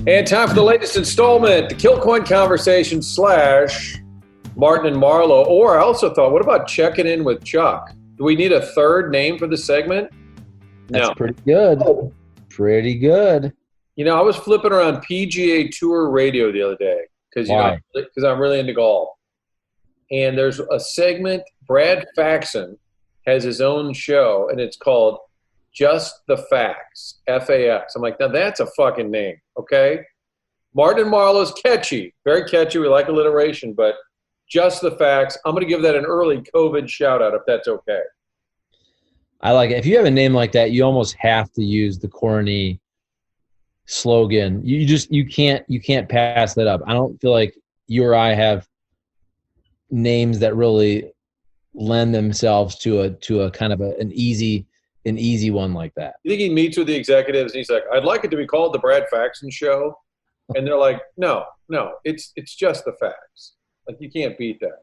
And time for the latest installment, the Kilcoyne Conversation / Martin and Marlow. Or I also thought, what about checking in with Chuck? Do we need a third name for the segment? That's pretty good. Pretty good. You know, I was flipping around PGA Tour radio the other day because I'm really into golf. And there's a segment, Brad Faxon has his own show, and it's called Just the Facts, F-A-X. I'm like, now that's a fucking name, okay? Martin and Marlow's catchy, very catchy. We like alliteration, but Just the Facts. I'm going to give that an early Kovan Shoutout if that's okay. I like it. If you have a name like that, you almost have to use the corny slogan. You can't pass that up. I don't feel like you or I have names that really lend themselves to a kind of an easy one like that. You think he meets with the executives and he's like, I'd like it to be called the Brad Faxon Show. And they're like, no, it's just the facts. Like, you can't beat that.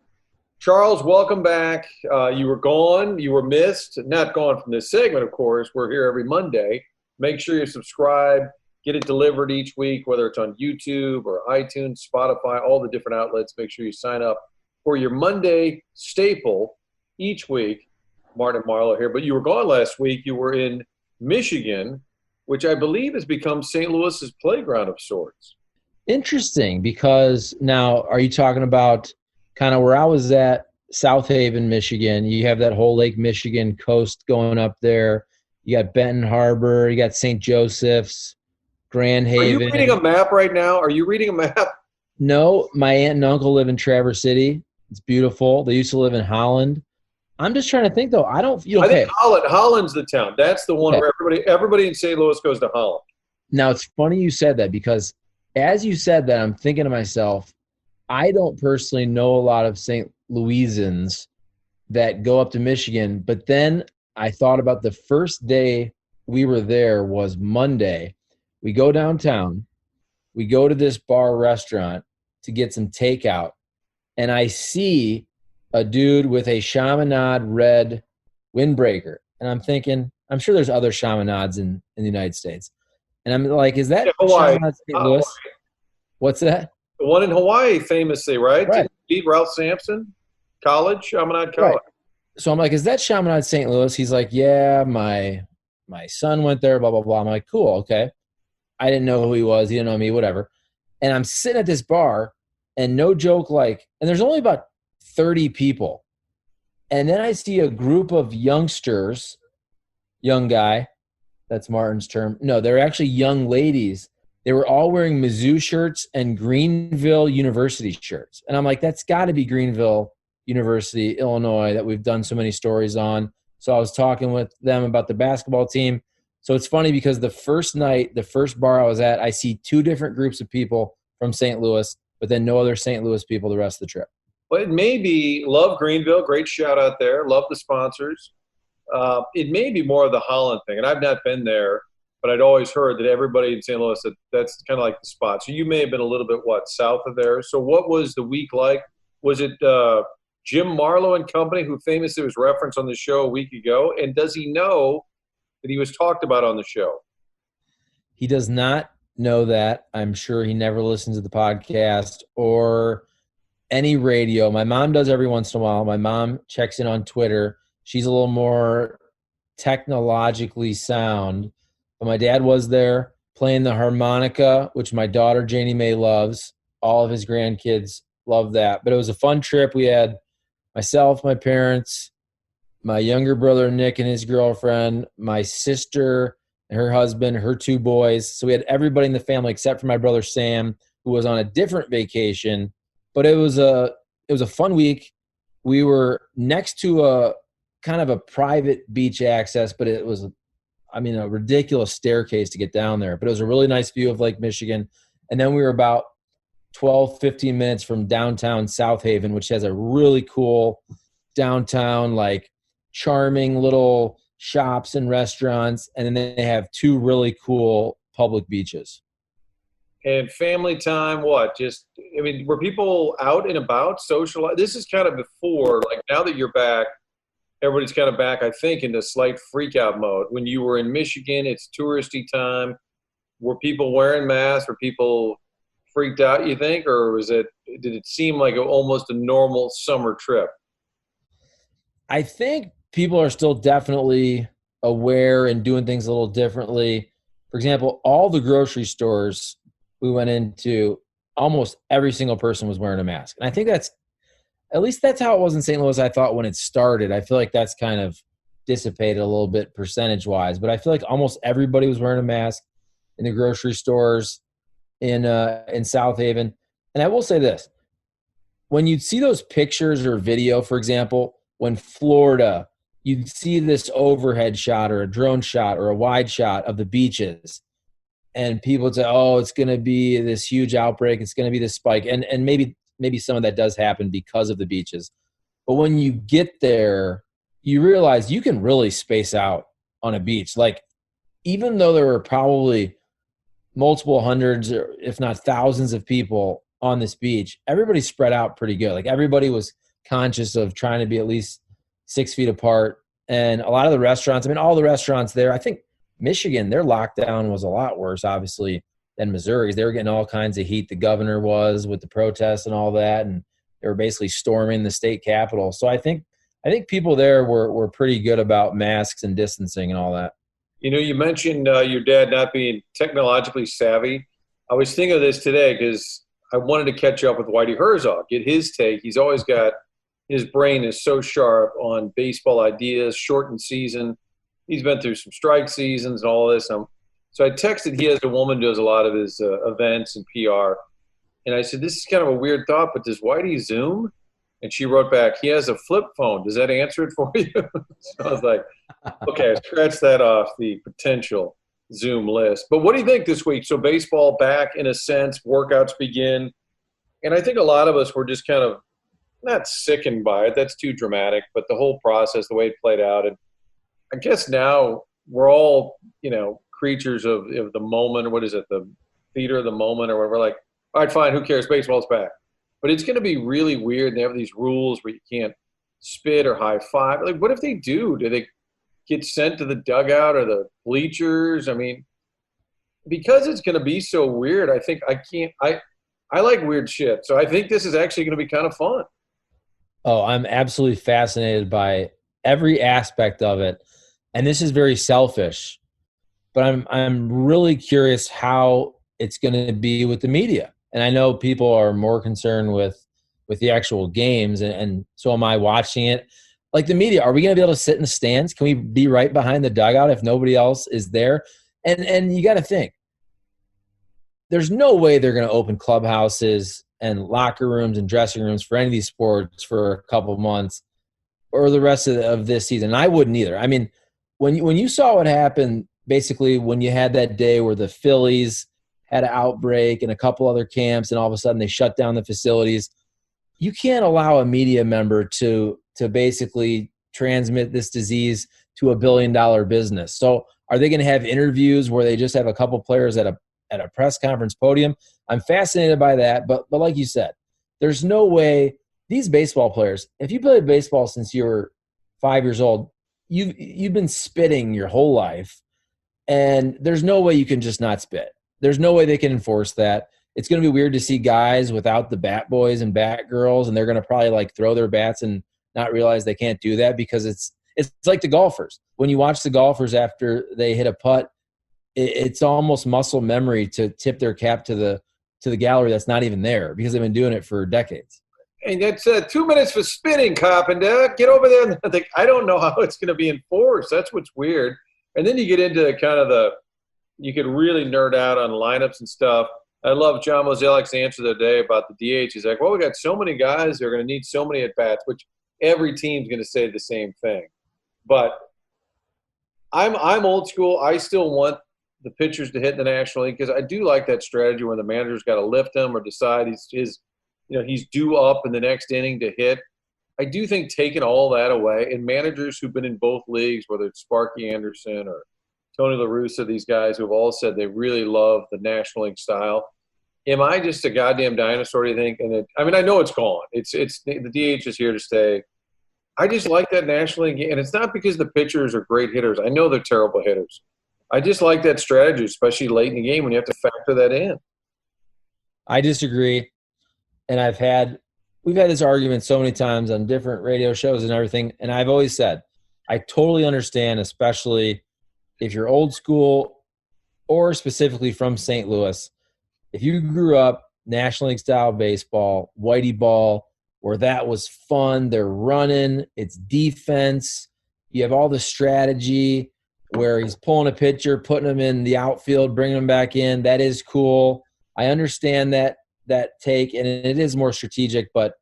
Charles, welcome back. You were gone. You were missed. Not gone from this segment, of course. We're here every Monday. Make sure you subscribe. Get it delivered each week, whether it's on YouTube or iTunes, Spotify, all the different outlets. Make sure you sign up for your Monday staple each week. Martin Marlow here. But you were gone last week. You were in Michigan, which I believe has become St. Louis's playground of sorts. Interesting, because now are you talking about kind of where I was at, South Haven, Michigan? You have that whole Lake Michigan coast going up there. You got Benton Harbor. You got St. Joseph's, Grand Haven. Are you reading a map right now? Are you reading a map? No, my aunt and uncle live in Traverse City. It's beautiful. They used to live in Holland. I'm just trying to think, though. I think Holland's the town. That's the one where everybody in St. Louis goes to Holland. Now, it's funny you said that, because as you said that, I'm thinking to myself, I don't personally know a lot of St. Louisans that go up to Michigan. But then I thought about the first day we were there was Monday. We go downtown. We go to this bar restaurant to get some takeout. And I see a dude with a Chaminade red windbreaker. And I'm thinking, I'm sure there's other Chaminades in the United States. And I'm like, is that Chaminade St. Louis? What's that? The one in Hawaii, famously, right? Right. Did he beat Ralph Sampson? Chaminade College. Right. So I'm like, is that Chaminade St. Louis? He's like, yeah, my son went there, blah, blah, blah. I'm like, cool, okay. I didn't know who he was. He didn't know me, whatever. And I'm sitting at this bar, and no joke, and there's only about 30 people. And then I see a group of youngsters, young guy, that's Martin's term. No, they're actually young ladies. They were all wearing Mizzou shirts and Greenville University shirts. And I'm like, that's got to be Greenville University, Illinois, that we've done so many stories on. So I was talking with them about the basketball team. So it's funny because the first night, the first bar I was at, I see two different groups of people from St. Louis, but then no other St. Louis people the rest of the trip. Well, it may be, love Greenville, great shout out there, love the sponsors. It may be more of the Holland thing, and I've not been there, but I'd always heard that everybody in St. Louis, that's kind of like the spot. So you may have been a little bit, south of there. So what was the week like? Was it Jim Marlow and company, who famously was referenced on the show a week ago? And does he know that he was talked about on the show? He does not know that. I'm sure he never listens to the podcast or any radio. My mom does every once in a while. My mom checks in on Twitter. She's a little more technologically sound. But my dad was there playing the harmonica, which my daughter Janie Mae loves. All of his grandkids love that. But it was a fun trip. We had myself, my parents, my younger brother Nick and his girlfriend, my sister and her husband, her two boys. So we had everybody in the family except for my brother Sam, who was on a different vacation. But it was a fun week. We were next to a kind of a private beach access, but it was, a ridiculous staircase to get down there. But it was a really nice view of Lake Michigan. And then we were about 12, 15 minutes from downtown South Haven, which has a really cool downtown, charming little shops and restaurants. And then they have two really cool public beaches. And family time, were people out and about, socializing? This is kind of before, now that you're back, everybody's kind of back, I think, into slight freak out mode. When you were in Michigan, it's touristy time. were people wearing masks? Were people freaked out, you think? Or did it seem like almost a normal summer trip? I think people are still definitely aware and doing things a little differently. For example, all the grocery stores we went into, almost every single person was wearing a mask. And I think at least that's how it was in St. Louis, I thought, when it started. I feel like that's kind of dissipated a little bit percentage-wise. But I feel like almost everybody was wearing a mask in the grocery stores in South Haven. And I will say this. When you see those pictures or video, for example, when Florida, you'd see this overhead shot or a drone shot or a wide shot of the beaches, and people would say, oh, it's going to be this huge outbreak. It's going to be this spike. And maybe some of that does happen because of the beaches. But when you get there, you realize you can really space out on a beach. Like, even though there were probably multiple hundreds, or if not thousands of people on this beach, everybody spread out pretty good. Like, everybody was conscious of trying to be at least 6 feet apart. And a lot of the restaurants, all the restaurants there, I think Michigan, their lockdown was a lot worse, obviously, than Missouri's. They were getting all kinds of heat. The governor was with the protests and all that, and they were basically storming the state capitol. So I think people there were pretty good about masks and distancing and all that. You mentioned your dad not being technologically savvy. I was thinking of this today because I wanted to catch up with Whitey Herzog, get his take. He's always got – his brain is so sharp on baseball ideas, shortened season. He's been through some strike seasons and all this. So I texted, he has a woman who does a lot of his events and PR. And I said, this is kind of a weird thought, but does Whitey Zoom? And she wrote back, he has a flip phone. Does that answer it for you? So I was like, okay, scratch that off the potential Zoom list. But what do you think this week? So baseball back in a sense, workouts begin. And I think a lot of us were just kind of not sickened by it. That's too dramatic. But the whole process, the way it played out. And I guess now we're all, creatures of the moment. What is it? The theater of the moment or whatever. Like, all right, fine. Who cares? Baseball's back. But it's going to be really weird. They have these rules where you can't spit or high five. Like, what if they do? Do they get sent to the dugout or the bleachers? Because it's going to be so weird, I think I like weird shit. So I think this is actually going to be kind of fun. Oh, I'm absolutely fascinated by every aspect of it. And this is very selfish, but I'm really curious how it's going to be with the media. And I know people are more concerned with the actual games, and so am I watching it. Like, the media, are we going to be able to sit in the stands? Can we be right behind the dugout if nobody else is there? And you got to think, there's no way they're going to open clubhouses and locker rooms and dressing rooms for any of these sports for a couple of months or the rest of this season. I wouldn't either. When you saw what happened, basically when you had that day where the Phillies had an outbreak and a couple other camps, and all of a sudden they shut down the facilities, you can't allow a media member to basically transmit this disease to $1 billion business. So are they going to have interviews where they just have a couple players at a press conference podium? I'm fascinated by that. But like you said, there's no way these baseball players, if you played baseball since you were 5 years old, you've been spitting your whole life, and there's no way you can just not spit. There's no way they can enforce that. It's going to be weird to see guys without the bat boys and bat girls, and they're going to probably like throw their bats and not realize they can't do that, because it's like the golfers. When you watch the golfers after they hit a putt, it's almost muscle memory to tip their cap to the gallery that's not even there, because they've been doing it for decades. And that's 2 minutes for spitting, Carpenter. Get over there. And think, I don't know how it's going to be enforced. That's what's weird. And then you get into kind of you could really nerd out on lineups and stuff. I love John Moselek's answer the other day about the DH. He's like, well, we got so many guys. They're going to need so many at-bats, which every team's going to say the same thing. But I'm old school. I still want the pitchers to hit in the National League, because I do like that strategy where the manager's got to lift him or decide he's due up in the next inning to hit. I do think taking all that away, and managers who've been in both leagues, whether it's Sparky Anderson or Tony La Russa, these guys who have all said they really love the National League style. Am I just a goddamn dinosaur, do you think? And I know it's gone. It's the DH is here to stay. I just like that National League, and it's not because the pitchers are great hitters. I know they're terrible hitters. I just like that strategy, especially late in the game when you have to factor that in. I disagree. And we've had this argument so many times on different radio shows and everything. And I've always said, I totally understand, especially if you're old school or specifically from St. Louis. If you grew up National League style baseball, whitey ball, where that was fun, they're running, it's defense, you have all the strategy where he's pulling a pitcher, putting him in the outfield, bringing him back in. That is cool. I understand that take, and it is more strategic, but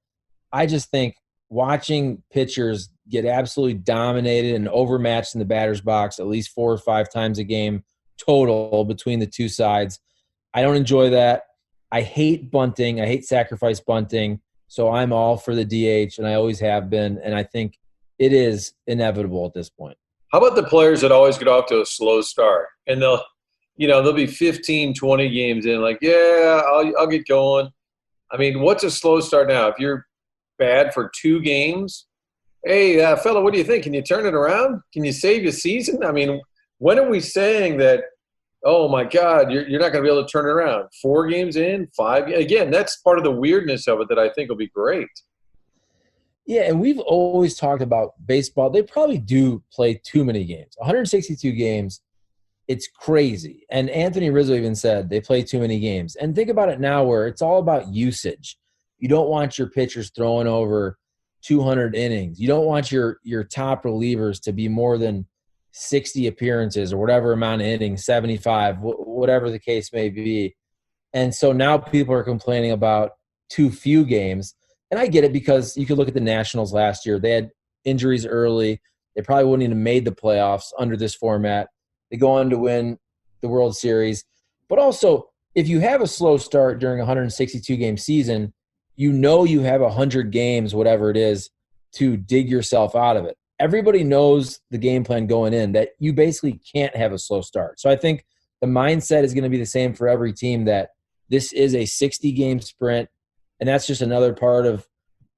I just think watching pitchers get absolutely dominated and overmatched in the batter's box at least 4 or 5 times a game total between the two sides, I don't enjoy that. I hate bunting. I hate sacrifice bunting. So I'm all for the DH, and I always have been, and I think it is inevitable at this point. How about the players that always get off to a slow start, and they'll be 15, 20 games in, like, yeah, I'll get going. I mean, what's a slow start now? If you're bad for 2 games, hey, fella, what do you think? Can you turn it around? Can you save your season? I mean, when are we saying that, oh, my God, you're not going to be able to turn it around? 4 games in, 5? Again, that's part of the weirdness of it that I think will be great. Yeah, and we've always talked about baseball. They probably do play too many games. 162 games, it's crazy. And Anthony Rizzo even said they play too many games. And think about it now where it's all about usage. You don't want your pitchers throwing over 200 innings. You don't want your top relievers to be more than 60 appearances or whatever amount of innings, 75, whatever the case may be. And so now people are complaining about too few games. And I get it because you could look at the Nationals last year. They had injuries early. They probably wouldn't even have made the playoffs under this format. They go on to win the World Series. But also, if you have a slow start during a 162-game season, you know you have 100 games, whatever it is, to dig yourself out of it. Everybody knows the game plan going in that you basically can't have a slow start. So I think the mindset is going to be the same for every team, that this is a 60-game sprint, and that's just another part of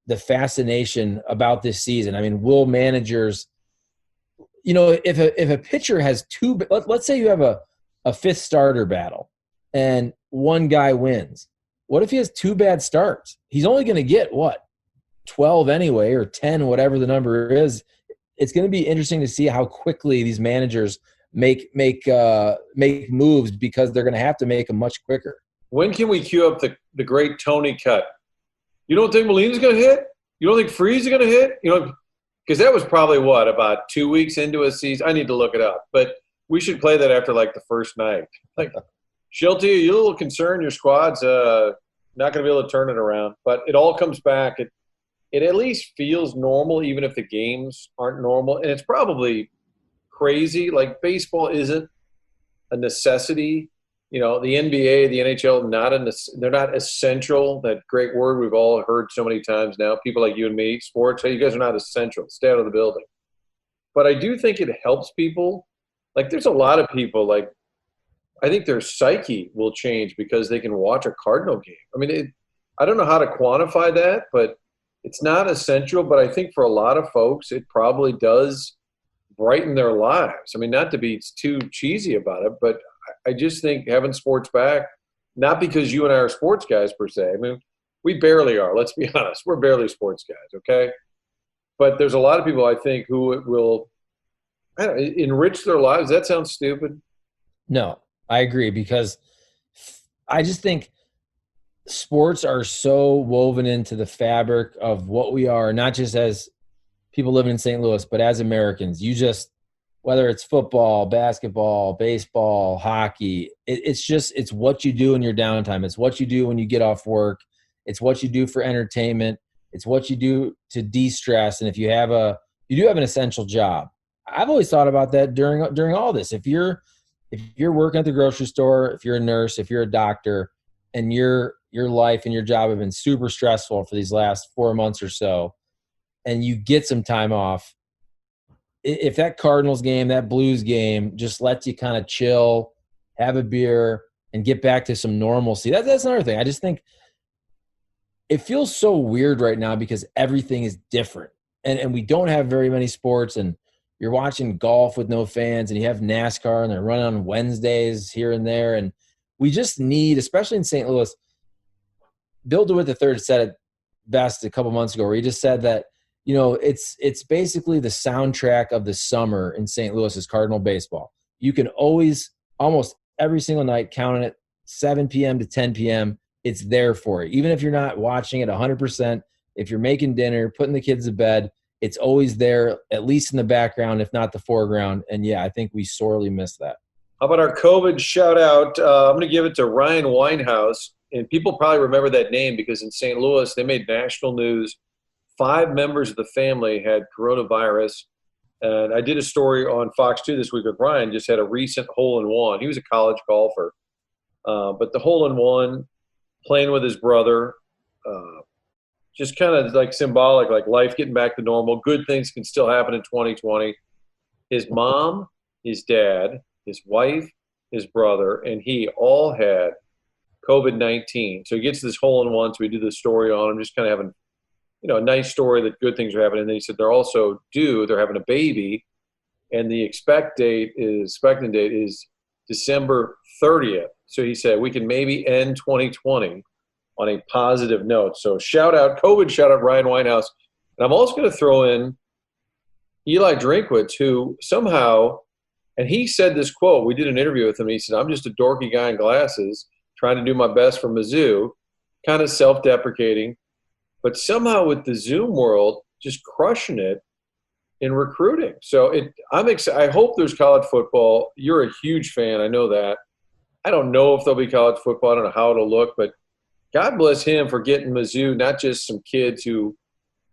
the fascination about this season. I mean, will managers – if a pitcher has 2 – let's say you have a fifth starter battle and one guy wins. What if he has 2 bad starts? He's only going to get, 12 anyway, or 10, whatever the number is. It's going to be interesting to see how quickly these managers make moves, because they're going to have to make them much quicker. When can we cue up the great Tony cut? You don't think Molina's going to hit? You don't think Freese is going to hit? Because that was probably, about 2 weeks into a season? I need to look it up. But we should play that after, the first night. Schulte, are you a little concerned your squad's not going to be able to turn it around? But it all comes back. It at least feels normal, even if the games aren't normal. And it's probably crazy. Baseball isn't a necessity. The NBA, the NHL, they're not essential. That great word we've all heard so many times now. People like you and me, sports, hey, you guys are not essential. Stay out of the building. But I do think it helps people. There's a lot of people, I think their psyche will change because they can watch a Cardinal game. I mean, I don't know how to quantify that, but it's not essential. But I think for a lot of folks, it probably does brighten their lives. I mean, not to be too cheesy about it, but I just think having sports back, not because you and I are sports guys per se. I mean, we barely are. Let's be honest. We're barely sports guys, okay? But there's a lot of people, I think, who it will enrich their lives. That sounds stupid. No, I agree, because I just think sports are so woven into the fabric of what we are, not just as people living in St. Louis, but as Americans. Whether it's football, basketball, baseball, hockey, it's what you do in your downtime. It's what you do when you get off work. It's what you do for entertainment. It's what you do to de-stress. And if you do have an essential job. I've always thought about that during all this. If you're working at the grocery store, if you're a nurse, if you're a doctor, and your life and your job have been super stressful for these last 4 months or so, and you get some time off, if that Cardinals game, that Blues game just lets you kind of chill, have a beer, and get back to some normalcy, that's another thing. I just think it feels so weird right now because everything is different. And we don't have very many sports, and you're watching golf with no fans, and you have NASCAR, and they're running on Wednesdays here and there. And we just need, especially in St. Louis, Bill DeWitt III said it best a couple months ago, where he just said that, it's basically the soundtrack of the summer in St. Louis is Cardinal baseball. You can always, almost every single night, count on it, 7 p.m. to 10 p.m., it's there for you. Even if you're not watching it 100%, if you're making dinner, putting the kids to bed, it's always there, at least in the background, if not the foreground. And, yeah, I think we sorely miss that. How about our COVID shout-out? I'm going to give it to Ryan Winehouse. And people probably remember that name because in St. Louis, they made national news. 5 members of the family had coronavirus. And I did a story on Fox 2 this week with Ryan, just had a recent hole-in-one. He was a college golfer. But the hole-in-one, playing with his brother, just kind of like symbolic, like life getting back to normal. Good things can still happen in 2020. His mom, his dad, his wife, his brother, and he all had COVID-19. So he gets this hole-in-one, so we do this story on him, just kind of having, a nice story that good things are happening. And then he said they're having a baby, and the expectant date is December 30th. So he said we can maybe end 2020 on a positive note. So COVID shout out Ryan Winehouse. And I'm also going to throw in Eli Drinkwitz, who somehow, and he said this quote, we did an interview with him, and he said, I'm just a dorky guy in glasses trying to do my best for Mizzou, kind of self-deprecating, but somehow with the Zoom world, just crushing it in recruiting. So I'm excited. I hope there's college football. You're a huge fan. I know that. I don't know if there'll be college football. I don't know how it'll look, but God bless him for getting Mizzou, not just some kids who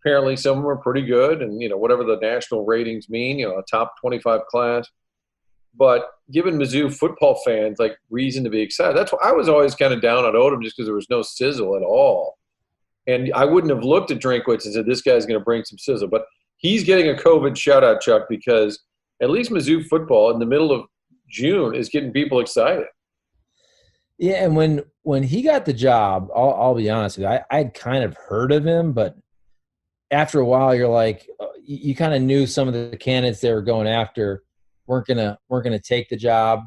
apparently some of them are pretty good and, whatever the national ratings mean, a top 25 class, but giving Mizzou football fans like reason to be excited. That's why I was always kind of down on Odom, just because there was no sizzle at all. And I wouldn't have looked at Drinkwitz and said, this guy's going to bring some sizzle, but he's getting a COVID shout out, Chuck, because at least Mizzou football in the middle of June is getting people excited. Yeah, and when he got the job, I'll be honest with you, I'd kind of heard of him, but after a while, you're like, you kind of knew some of the candidates they were going after weren't gonna take the job,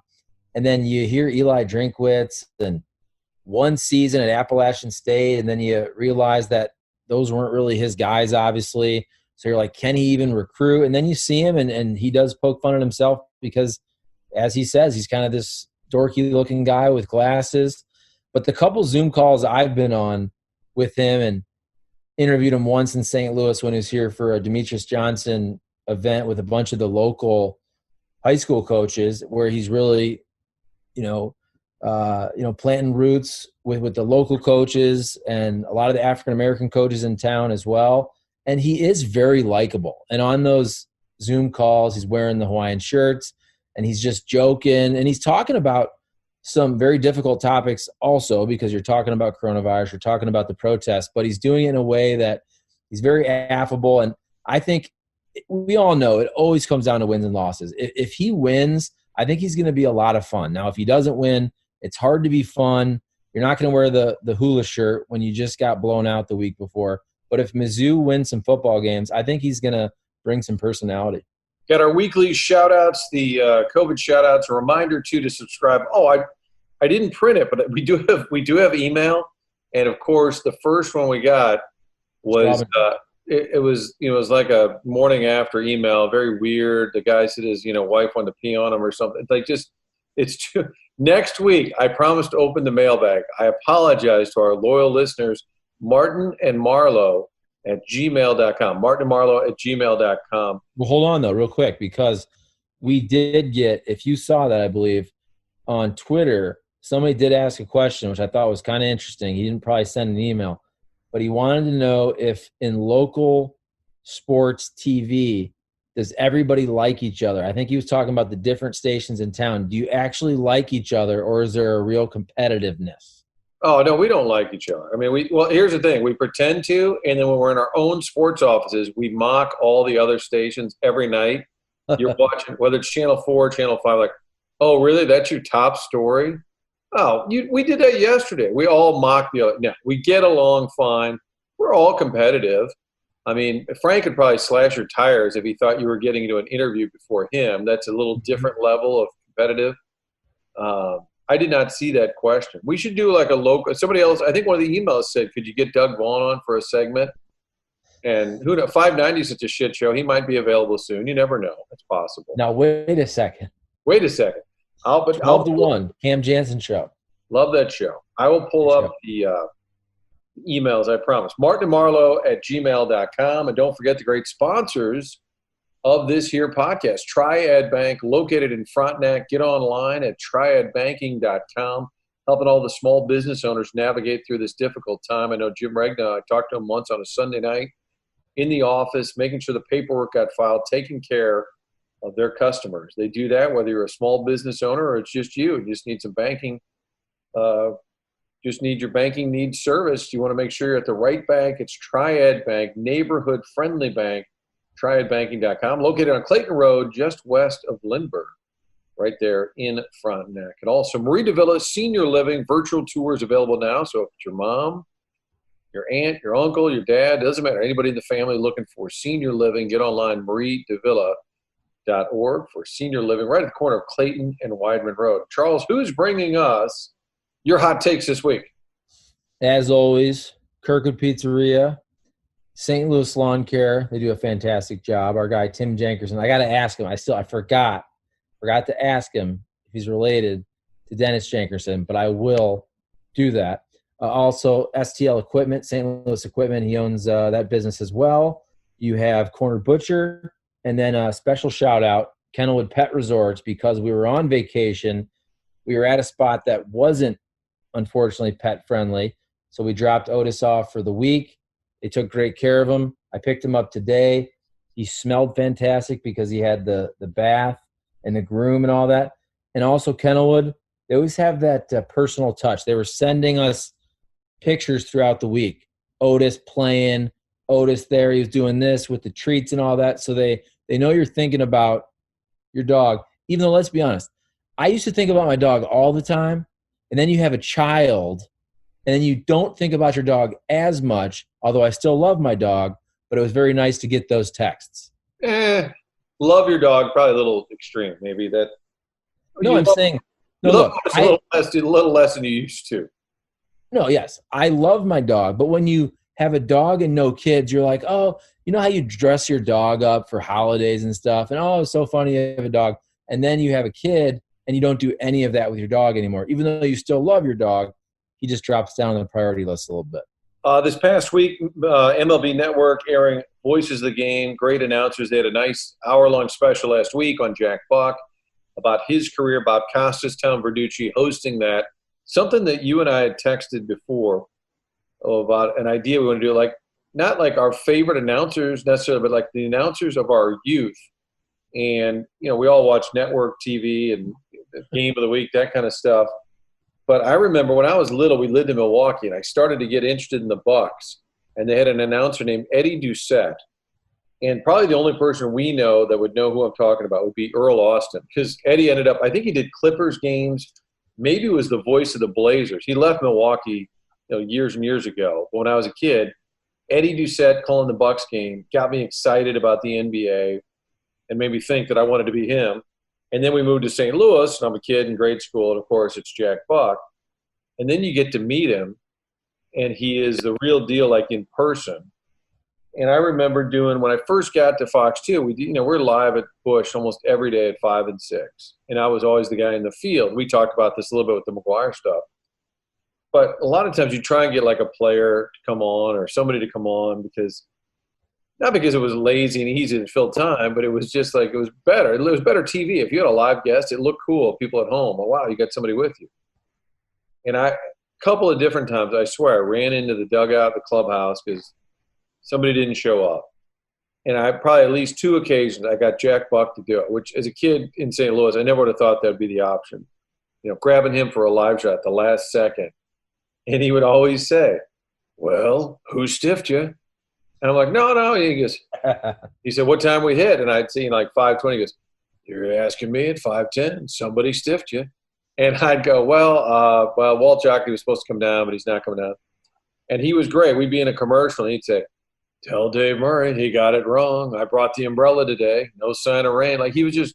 and then you hear Eli Drinkwitz and one season at Appalachian State, and then you realize that those weren't really his guys, obviously. So you're like, can he even recruit? And then you see him, and he does poke fun at himself because, as he says, he's kind of this dorky-looking guy with glasses. But the couple Zoom calls I've been on with him, and interviewed him once in St. Louis when he was here for a Demetrius Johnson event with a bunch of the local high school coaches, where he's really, planting roots with the local coaches and a lot of the African-American coaches in town as well. And he is very likable. And on those Zoom calls, he's wearing the Hawaiian shirts, and he's just joking, and he's talking about some very difficult topics also, because you're talking about coronavirus, you're talking about the protests, but he's doing it in a way that he's very affable. And I think we all know it always comes down to wins and losses. If he wins, I think he's going to be a lot of fun. Now, if he doesn't win, it's hard to be fun. You're not going to wear the hula shirt when you just got blown out the week before. But if Mizzou wins some football games, I think he's going to bring some personality. Got our weekly shout-outs, the COVID shout-outs. A reminder, too, to subscribe. Oh, I didn't print it, but we do have email. And, of course, the first one we got was it was like a morning after email, very weird. The guy said his wife wanted to pee on him or something. It's too. Next week, I promise to open the mailbag. I apologize to our loyal listeners, Martin and Marlow at gmail.com. Martin and Marlow at gmail.com. Well, hold on, though, real quick, because we did get, if you saw that, I believe, on Twitter, somebody did ask a question, which I thought was kind of interesting. He didn't probably send an email, but he wanted to know if in local sports TV, does everybody like each other? I think he was talking about the different stations in town. Do you actually like each other, or is there a real competitiveness? Oh, no, we don't like each other. I mean, here's the thing. We pretend to, and then when we're in our own sports offices, we mock all the other stations every night. You're watching, whether it's Channel 4 or Channel 5, like, oh, really? That's your top story? Oh, we did that yesterday. We all mock the other. No, we get along fine. We're all competitive. I mean, Frank could probably slash your tires if he thought you were getting into an interview before him. That's a little different level of competitive. I did not see that question. We should do like a local. Somebody else. I think one of the emails said, "Could you get Doug Vaughn on for a segment?" And who knows? 590 is such a shit show. He might be available soon. You never know. It's possible. Now wait a second. Wait a second. 12 to 1, Cam Jansen show. Love that show. I will pull up the emails, I promise. martinandmarlow@gmail.com. And don't forget the great sponsors of this here podcast. Triad Bank, located in Frontenac. Get online at triadbanking.com, helping all the small business owners navigate through this difficult time. I know Jim Regna, I talked to him once on a Sunday night in the office, making sure the paperwork got filed, taking care of their customers. They do that whether you're a small business owner or it's just you. You just need some banking, just need your banking needs serviced. You want to make sure you're at the right bank. It's Triad Bank, neighborhood-friendly bank, triadbanking.com, located on Clayton Road, just west of Lindbergh, right there in Frontenac. And also, Marie de Villa Senior Living virtual tours available now. So if it's your mom, your aunt, your uncle, your dad, doesn't matter, anybody in the family looking for senior living, get online, mariedevilla.org for senior living, right at the corner of Clayton and Wideman Road. Charles, who's bringing us your hot takes this week? As always, Kirkwood Pizzeria, St. Louis Lawn Care. They do a fantastic job. Our guy, Tim Jenkerson. I got to ask him. I forgot to ask him if he's related to Dennis Jenkerson, but I will do that. Also, STL Equipment, St. Louis Equipment. He owns that business as well. You have Corner Butcher, and then a special shout out, Kenilwood Pet Resorts, because we were on vacation. We were at a spot that wasn't, unfortunately, pet friendly. So we dropped Otis off for the week. They took great care of him. I picked him up today. He smelled fantastic because he had the bath and the groom and all that. And also Kenilwood, they always have that personal touch. They were sending us pictures throughout the week. Otis playing, Otis there, he was doing this with the treats and all that. So they know you're thinking about your dog. Even though, let's be honest, I used to think about my dog all the time, and then you have a child, and then you don't think about your dog as much, although I still love my dog, but it was very nice to get those texts. Love your dog, probably a little extreme, maybe. That. No, I'm saying – no, look, a little less than you used to. No, yes. I love my dog, but when you have a dog and no kids, you're like, oh, you know how you dress your dog up for holidays and stuff, and oh, it's so funny you have a dog. And then you have a kid, and you don't do any of that with your dog anymore. Even though you still love your dog, he just drops down on the priority list a little bit. This past week, MLB Network airing Voices of the Game, great announcers. They had a nice hour-long special last week on Jack Bach about his career, Bob Costas, Tom Verducci hosting that. Something that you and I had texted before about an idea we want to do, like not like our favorite announcers necessarily, but like the announcers of our youth. And, you know, we all watch network TV and Game of the Week, that kind of stuff. But I remember when I was little, we lived in Milwaukee, and I started to get interested in the Bucks. And they had an announcer named Eddie Doucette. And probably the only person we know that would know who I'm talking about would be Earl Austin, because Eddie ended up, I think he did Clippers games, maybe was the voice of the Blazers. He left Milwaukee, you know, years and years ago. But when I was a kid, Eddie Doucette calling the Bucks game got me excited about the NBA and made me think that I wanted to be him. And then we moved to St. Louis, and I'm a kid in grade school, and of course it's Jack Buck. And then you get to meet him, and he is the real deal, like in person. And I remember doing, when I first got to Fox 2, we're live at Busch almost every day at 5 and 6. And I was always the guy in the field. We talked about this a little bit with the McGuire stuff. But a lot of times you try and get like a player to come on or somebody to come on not because it was lazy and easy to fill time, but it was just like it was better. It was better TV. If you had a live guest, it looked cool. People at home, oh, wow, you got somebody with you. And a couple of different times, I swear, I ran into the dugout, the clubhouse, because somebody didn't show up. And I probably at least 2 occasions I got Jack Buck to do it, which as a kid in St. Louis, I never would have thought that would be the option. You know, grabbing him for a live shot at the last second. And he would always say, well, who stiffed you? And I'm like, no. He goes, he said, what time we hit? And I'd seen like 5:20. He goes, you're asking me at 5:10, somebody stiffed you. And I'd go, well, Walt Jockey was supposed to come down, but he's not coming down. And he was great. We'd be in a commercial, and he'd say, Tell Dave Murray he got it wrong. I brought the umbrella today. No sign of rain. Like, he was just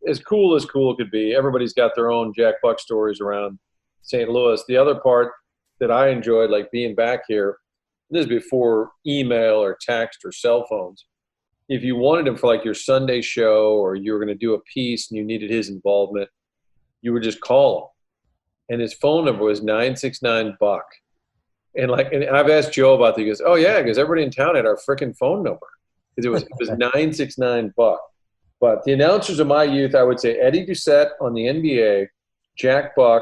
as cool could be. Everybody's got their own Jack Buck stories around St. Louis. The other part that I enjoyed, like being back here, this is before email or text or cell phones. If you wanted him for like your Sunday show, or you were going to do a piece and you needed his involvement, you would just call him. And his phone number was 969 Buck. And I've asked Joe about that. He goes, "Oh yeah," because everybody in town had our freaking phone number, because it was 969 Buck. But the announcers of my youth, I would say Eddie Doucette on the NBA, Jack Buck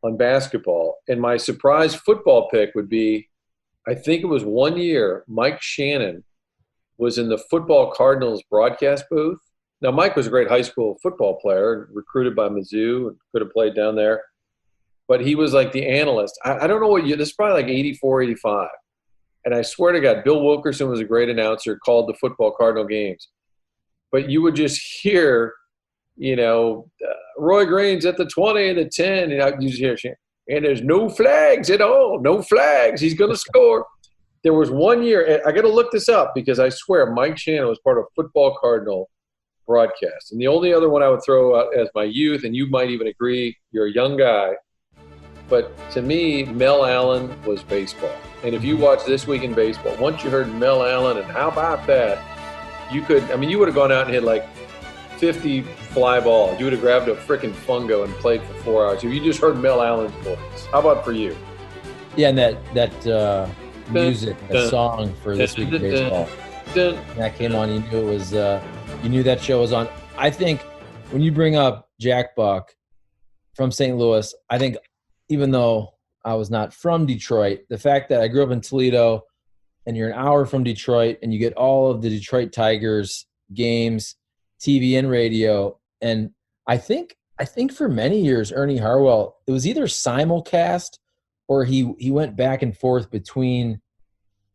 on basketball, and my surprise football pick would be, I think it was one year, Mike Shannon was in the football Cardinals broadcast booth. Now, Mike was a great high school football player, recruited by Mizzou, and could have played down there. But he was like the analyst. I don't know what year. This is probably like 84, 85. And I swear to God, Bill Wilkerson was a great announcer, called the football Cardinal games. But you would just hear, Roy Green's at the 20 and the 10. And you just hear, and there's no flags at all. No flags. He's going to score. There was one year, I got to look this up, because I swear Mike Shannon was part of football Cardinal broadcast. And the only other one I would throw out as my youth, and you might even agree, you're a young guy, but to me, Mel Allen was baseball. And if you watch This Week in Baseball, once you heard Mel Allen and how about that, you would have gone out and hit like 50 fly balls. You would have grabbed a freaking fungo and played for 4 hours. If you just heard Mel Allen's voice. How about for you? Yeah, and that music, the song for This Week in Baseball, that came on, you knew it was, you knew that show was on. I think when you bring up Jack Buck from St. Louis, I think, even though I was not from Detroit, the fact that I grew up in Toledo and you're an hour from Detroit and you get all of the Detroit Tigers games, TV and radio. And I think for many years, Ernie Harwell, it was either simulcast or he went back and forth between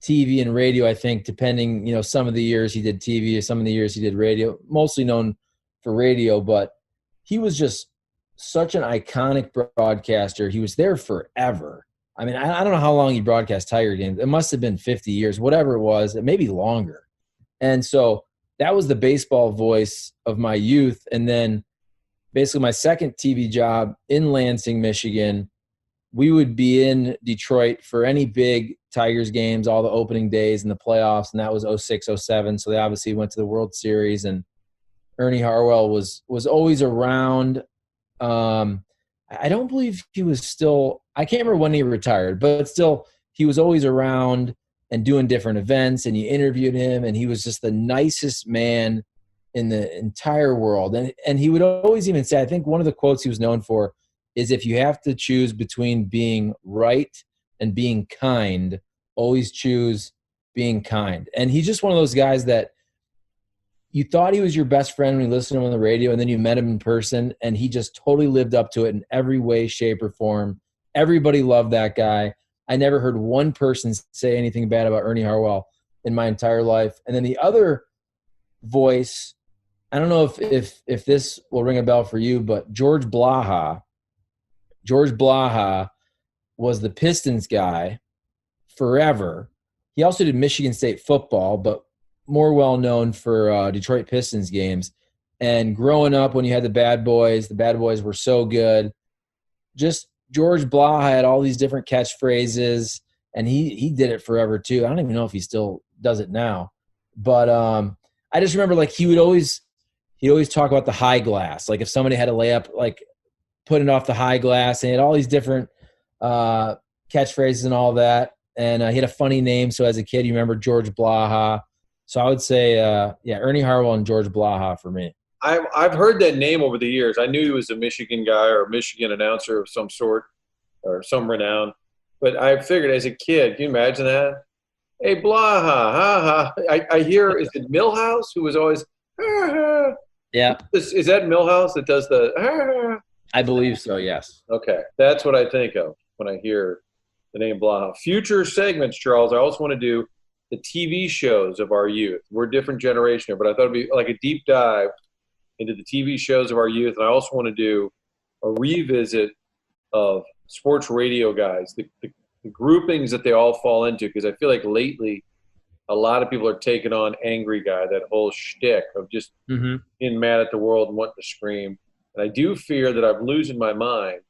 TV and radio, I think, depending, some of the years he did TV, some of the years he did radio, mostly known for radio, but he was just such an iconic broadcaster. He was there forever. I mean, I don't know how long he broadcast Tiger games. It must have been 50 years, whatever it was. It may be longer. And so that was the baseball voice of my youth. And then basically my second TV job in Lansing, Michigan, we would be in Detroit for any big Tigers games, all the opening days and the playoffs. And that was 06, 07. So they obviously went to the World Series, and Ernie Harwell was always around. I don't believe he was still – I can't remember when he retired, but still he was always around and doing different events, and you interviewed him, and he was just the nicest man in the entire world. And he would always even say – I think one of the quotes he was known for is, if you have to choose between being right and being kind, always choose being kind. And he's just one of those guys that you thought he was your best friend when you listened to him on the radio, and then you met him in person, and he just totally lived up to it in every way, shape, or form. Everybody loved that guy. I never heard one person say anything bad about Ernie Harwell in my entire life. And then the other voice, I don't know if this will ring a bell for you, but George Blaha was the Pistons guy forever. He also did Michigan State football, but more well-known for Detroit Pistons games. And growing up, when you had the Bad Boys were so good. Just George Blaha had all these different catchphrases, and he did it forever too. I don't even know if he still does it now. But I just remember, like, he'd always talk about the high glass. Like, if somebody had a layup, like, putting it off the high glass, and he had all these different catchphrases and all that. And he had a funny name, so as a kid, you remember George Blaha. So I would say, Ernie Harwell and George Blaha for me. I've heard that name over the years. I knew he was a Michigan guy or a Michigan announcer of some sort or some renown. But I figured as a kid, can you imagine that? Hey, Blaha, ha, ha. I hear, is it Milhouse who was always, ha, ha. Yeah. Is that Milhouse that does the, ha, ha? I believe so, yes. Okay. That's what I think of when I hear the name Blaha. Future segments, Charles, I also want to do the TV shows of our youth. We're a different generation here, but I thought it'd be like a deep dive into the TV shows of our youth. And I also want to do a revisit of sports radio guys, the groupings that they all fall into, because I feel like lately a lot of people are taking on angry guy, that whole shtick of just being mad at the world and wanting to scream. And I do fear that I'm losing my mind.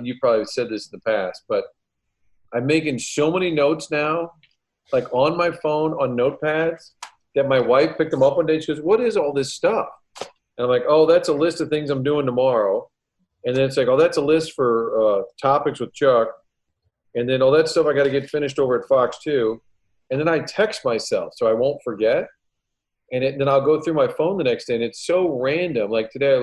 You probably said this in the past, but I'm making so many notes now, like on my phone, on notepads, that my wife picked them up one day. She goes, "What is all this stuff?" And I'm like, "Oh, that's a list of things I'm doing tomorrow." And then it's like, "Oh, that's a list for topics with Chuck." And then, "Oh, that stuff I got to get finished over at Fox 2. And then I text myself so I won't forget. And then I'll go through my phone the next day, and it's so random. Like today,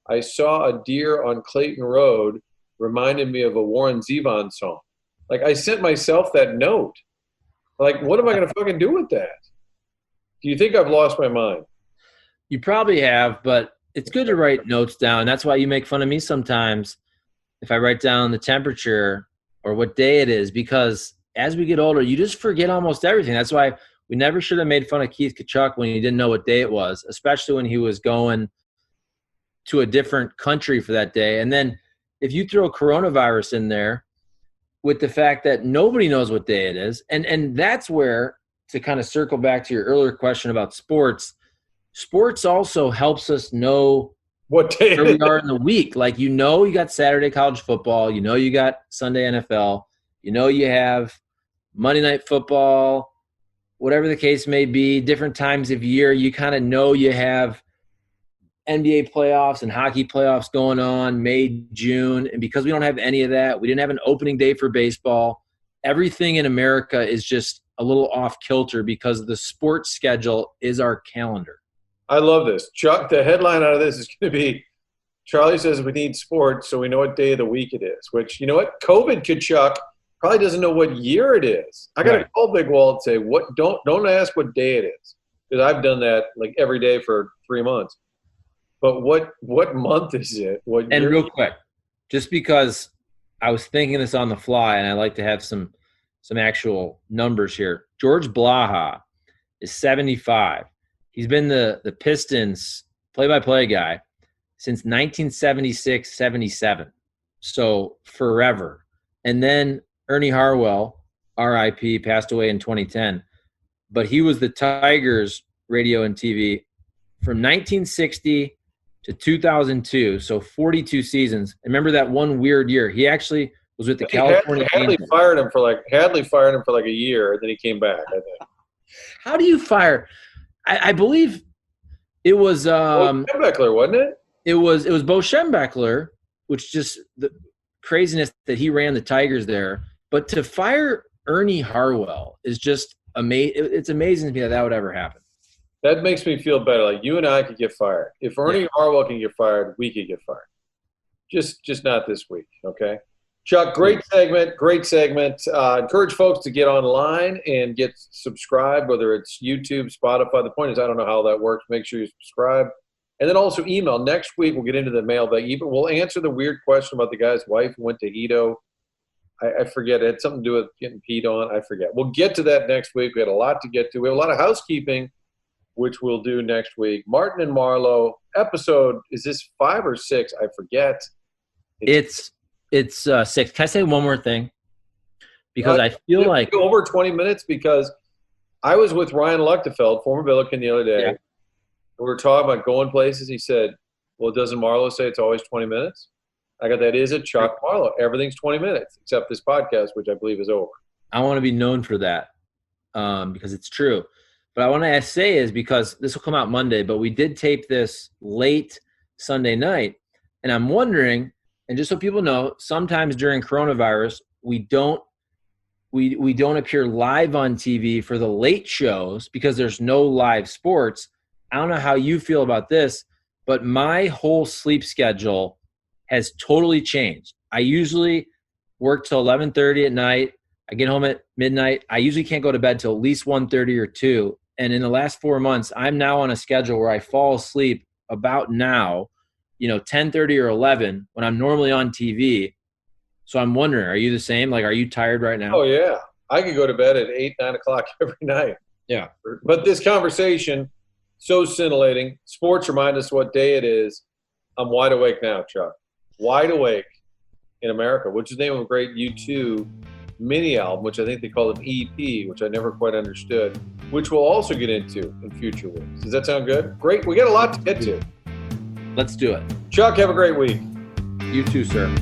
I saw a deer on Clayton Road, reminded me of a Warren Zevon song. Like, I sent myself that note. Like, what am I going to fucking do with that? Do you think I've lost my mind? You probably have, but it's good to write notes down. That's why you make fun of me sometimes if I write down the temperature or what day it is, because as we get older, you just forget almost everything. That's why we never should have made fun of Keith Kachuk when he didn't know what day it was, especially when he was going to a different country for that day. And then if you throw coronavirus in there with the fact that nobody knows what day it is, and that's where, to kind of circle back to your earlier question about sports also helps us know what day where we are in the week. Like, you got Saturday college football, you got Sunday NFL, you have Monday Night Football, whatever the case may be, different times of year. You kind of know you have NBA playoffs and hockey playoffs going on May, June. And because we don't have any of that, we didn't have an opening day for baseball. Everything in America is just a little off kilter because the sports schedule is our calendar. I love this. Chuck, the headline out of this is going to be, Charlie says we need sports so we know what day of the week it is, which, you know what? COVID Kachuk probably doesn't know what year it is. I got to call Big Wall and say, don't ask what day it is, because I've done that like every day for 3 months. But what month is it? What and year? Real quick, just because I was thinking this on the fly, and I like to have some actual numbers here. George Blaha is 75. He's been the Pistons play-by-play guy since 1976-77, so forever. And then Ernie Harwell, RIP, passed away in 2010. But he was the Tigers radio and TV from 1960 to 2002, so 42 seasons. And remember that one weird year. He actually was with the California Hadley fired him for like a year, and then he came back, I think. How do you fire? I believe it was Schembechler, wasn't it? It was Bo Schembechler, which just the craziness that he ran the Tigers there. But to fire Ernie Harwell is just amazing. It's amazing to me that would ever happen. That makes me feel better. Like, you and I could get fired. If Ernie Harwell can get fired, we could get fired. Just not this week, okay? Chuck, great segment. Encourage folks to get online and get subscribed, whether it's YouTube, Spotify. The point is, I don't know how that works. Make sure you subscribe. And then also email. Next week, we'll get into the mailbag. We'll answer the weird question about the guy's wife who went to Hito. I forget. It had something to do with getting peed on. I forget. We'll get to that next week. We had a lot to get to. We have a lot of housekeeping, which we'll do next week. Martin and Marlow episode, is this 5 or 6? I forget. It's 6. Can I say one more thing? Because I feel like over 20 minutes, because I was with Ryan Luchtefeld, former Billiken, the other day. Yeah. We were talking about going places. He said, "Well, doesn't Marlow say it's always 20 minutes?" I got, that is a Chuck Marlow. Everything's 20 minutes except this podcast, which I believe is over. I want to be known for that because it's true. But I want to say is, because this will come out Monday, but we did tape this late Sunday night, and I'm wondering, and just so people know, sometimes during coronavirus, we don't appear live on TV for the late shows because there's no live sports. I don't know how you feel about this, but my whole sleep schedule has totally changed. I usually work till 11:30 at night. I get home at midnight. I usually can't go to bed till at least 1:30 or 2. And in the last 4 months, I'm now on a schedule where I fall asleep about now, 10:30 or 11 when I'm normally on TV. So I'm wondering, are you the same? Like, are you tired right now? Oh, yeah. I could go to bed at 8, 9 o'clock every night. Yeah. But this conversation, so scintillating. Sports remind us what day it is. I'm wide awake now, Chuck. Wide awake in America, which is the name of a great U2 mini album, which I think they call an EP, which I never quite understood, which we'll also get into in future weeks. Does that sound good? Great. We got a lot to get to. Let's do it. Chuck, have a great week. You too, sir.